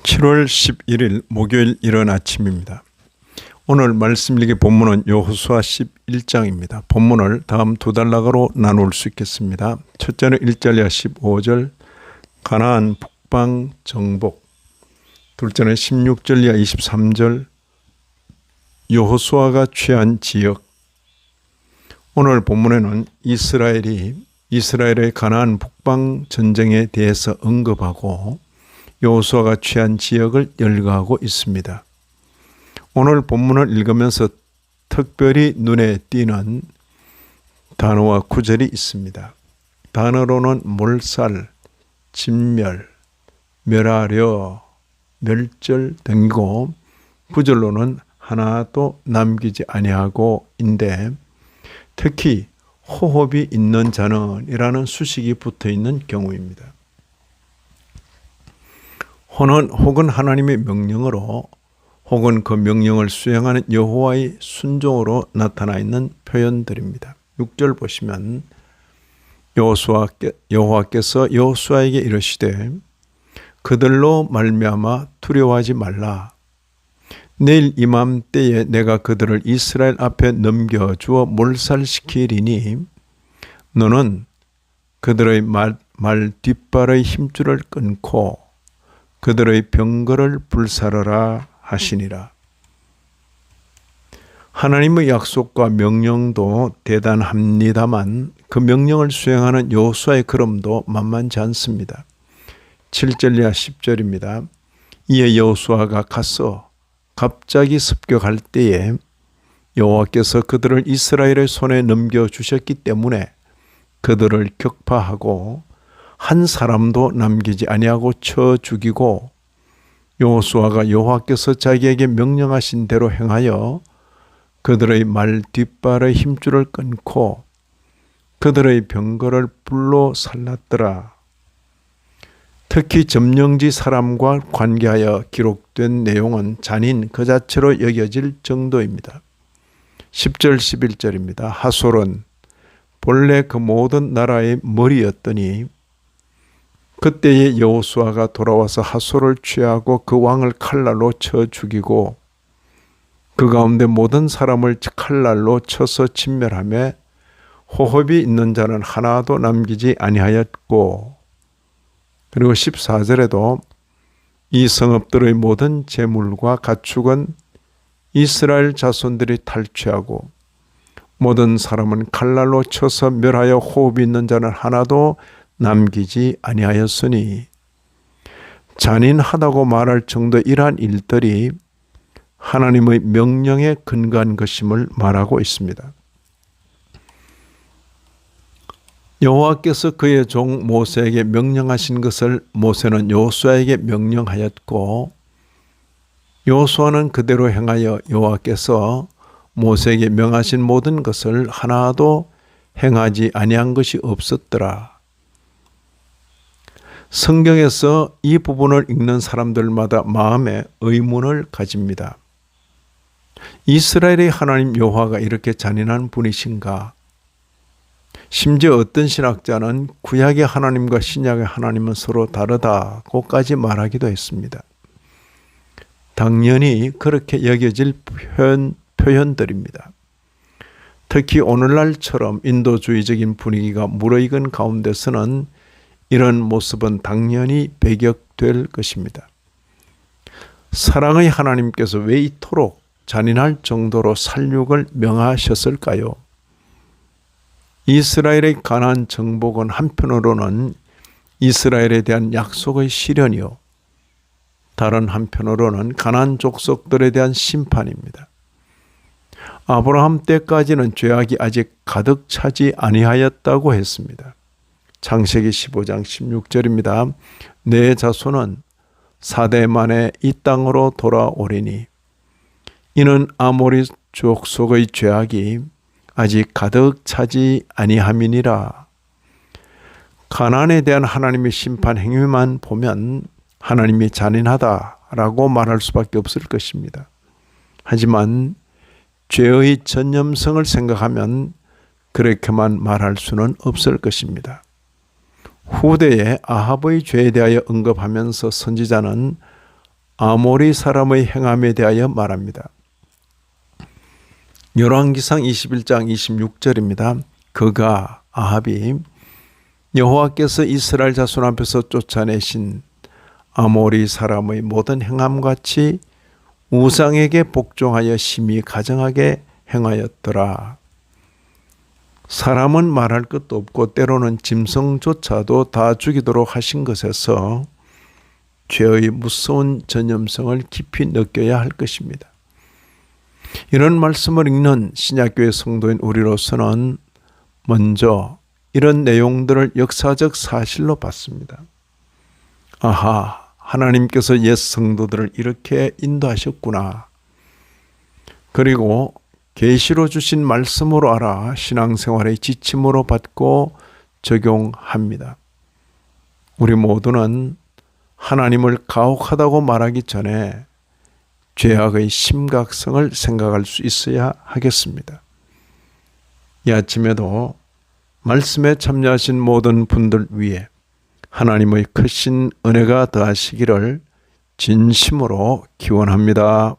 7월 11일 목요일 이른 아침입니다. 오늘 말씀 읽기 본문은 여호수아 11장입니다. 본문을 다음 두 단락으로 나눌 수 있겠습니다. 첫째는 1절 이하 15절 가나안 북방 정복, 둘째는 16절 이하 23절 여호수아가 취한 지역. 오늘 본문에는 이스라엘의 가나안 북방 전쟁에 대해서 언급하고 여호수아가 취한 지역을 열거하고 있습니다. 오늘 본문을 읽으면서 특별히 눈에 띄는 단어와 구절이 있습니다. 단어로는 몰살, 진멸, 멸하려, 멸절 등이고 구절로는 하나도 남기지 아니하고인데 특히 호흡이 있는 자는 이라는 수식이 붙어 있는 경우입니다. 호는 혹은 하나님의 명령으로 혹은 그 명령을 수행하는 여호와의 순종으로 나타나 있는 표현들입니다. 6절 보시면 여호와께서 여호수아에게 이르시되 그들로 말미암아 두려워하지 말라. 내일 이맘때에 내가 그들을 이스라엘 앞에 넘겨주어 몰살시키리니 너는 그들의 말 뒷발의 힘줄을 끊고 그들의 병거를 불사르라 하시니라. 하나님의 약속과 명령도 대단합니다만 그 명령을 수행하는 여호수아의 걸음도 만만치 않습니다. 7절 이하 10절입니다. 이에 여호수아가 가서 갑자기 습격할 때에 여호와께서 그들을 이스라엘의 손에 넘겨주셨기 때문에 그들을 격파하고 한 사람도 남기지 아니하고 쳐 죽이고 여호수아가 여호와께서 자기에게 명령하신 대로 행하여 그들의 말 뒷발의 힘줄을 끊고 그들의 병거를 불로 살랐더라. 특히 점령지 사람과 관계하여 기록된 내용은 잔인 그 자체로 여겨질 정도입니다. 10절 11절입니다. 하솔은 본래 그 모든 나라의 머리였더니 그때에 여호수아가 돌아와서 하솔을 취하고 그 왕을 칼날로 쳐 죽이고 그 가운데 모든 사람을 칼날로 쳐서 진멸하며 호흡이 있는 자는 하나도 남기지 아니하였고, 그리고 14절에도 이 성읍들의 모든 재물과 가축은 이스라엘 자손들이 탈취하고 모든 사람은 칼날로 쳐서 멸하여 호흡이 있는 자는 하나도 남기지 아니하였으니 잔인하다고 말할 정도 이러한 일들이 하나님의 명령에 근거한 것임을 말하고 있습니다. 여호와께서 그의 종 모세에게 명령하신 것을 모세는 여호수아에게 명령하였고 여호수아는 그대로 행하여 여호와께서 모세에게 명하신 모든 것을 하나도 행하지 아니한 것이 없었더라. 성경에서 이 부분을 읽는 사람들마다 마음에 의문을 가집니다. 이스라엘의 하나님 여호와가 이렇게 잔인한 분이신가? 심지어 어떤 신학자는 구약의 하나님과 신약의 하나님은 서로 다르다고까지 말하기도 했습니다. 당연히 그렇게 여겨질 표현들입니다. 특히 오늘날처럼 인도주의적인 분위기가 무르익은 가운데서는 이런 모습은 당연히 배격될 것입니다. 사랑의 하나님께서 왜 이토록 잔인할 정도로 살육을 명하셨을까요? 이스라엘의 가나안 정복은 한편으로는 이스라엘에 대한 약속의 실현이요, 다른 한편으로는 가나안 족속들에 대한 심판입니다. 아브라함 때까지는 죄악이 아직 가득 차지 아니하였다고 했습니다. 창세기 15장 16절입니다. 내 자손은 4대 만에 이 땅으로 돌아오리니 이는 아모리 족속의 죄악이 아직 가득 차지 아니함이니라. 가나안에 대한 하나님의 심판 행위만 보면 하나님이 잔인하다라고 말할 수밖에 없을 것입니다. 하지만 죄의 전념성을 생각하면 그렇게만 말할 수는 없을 것입니다. 후대에 아합의 죄에 대하여 언급하면서 선지자는 아모리 사람의 행함에 대하여 말합니다. 열왕기상 21장 26절입니다. 그가 아합이 여호와께서 이스라엘 자손 앞에서 쫓아내신 아모리 사람의 모든 행함같이 우상에게 복종하여 심히 가증하게 행하였더라. 사람은 말할 것도 없고 때로는 짐승조차도 다 죽이도록 하신 것에서 죄의 무서운 전염성을 깊이 느껴야 할 것입니다. 이런 말씀을 읽는 신약교회 성도인 우리로서는 먼저 이런 내용들을 역사적 사실로 봤습니다. 아하, 하나님께서 옛 성도들을 이렇게 인도하셨구나. 그리고 계시로 주신 말씀으로 알아 신앙생활의 지침으로 받고 적용합니다. 우리 모두는 하나님을 가혹하다고 말하기 전에 죄악의 심각성을 생각할 수 있어야 하겠습니다. 이 아침에도 말씀에 참여하신 모든 분들 위해 하나님의 크신 은혜가 더하시기를 진심으로 기원합니다.